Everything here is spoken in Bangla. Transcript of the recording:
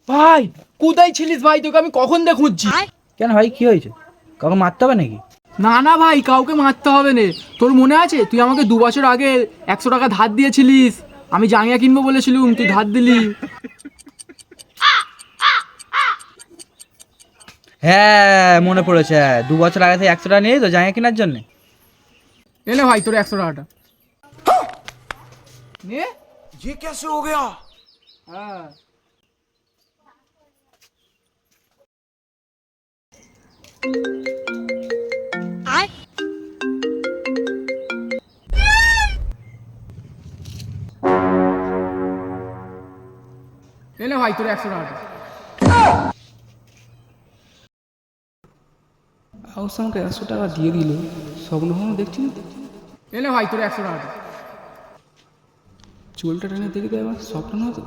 ভাই কোথায় ছিলিস ভাই? তোকে আমি কখন দিয়ে খুঁজছি। কেন ভাই কি হয়েছে? কাউকে মারতে হবে নাকি? না না ভাই, কাউকে মারতে হবে না। তোর মনে আছে তুই আমাকে 2 বছর আগে 100 টাকা ধার দিয়েছিলিস? আমি জাঙ্গিয়া কিনবো বলেছিলুম, তুই ধার দিলি। হ্যাঁ মনে পড়েছে, 2 বছর আগে থেকে 100 টাকা নিয়ে তো জায়গা কেনার জন্য। এনে ভাই তোর 100 টাকাটা নে। ये कैसे हो गया? হ্যাঁ এনে ভাই তোর 100 টাকাটা। আউস আমাকে 100 টাকা দিয়ে দিল, স্বপ্ন দেখছি না। এনে ভাই তোর 100 টাকাটা। চুলটা টেনে দেখে দেয়, আমার স্বপ্ন না তো।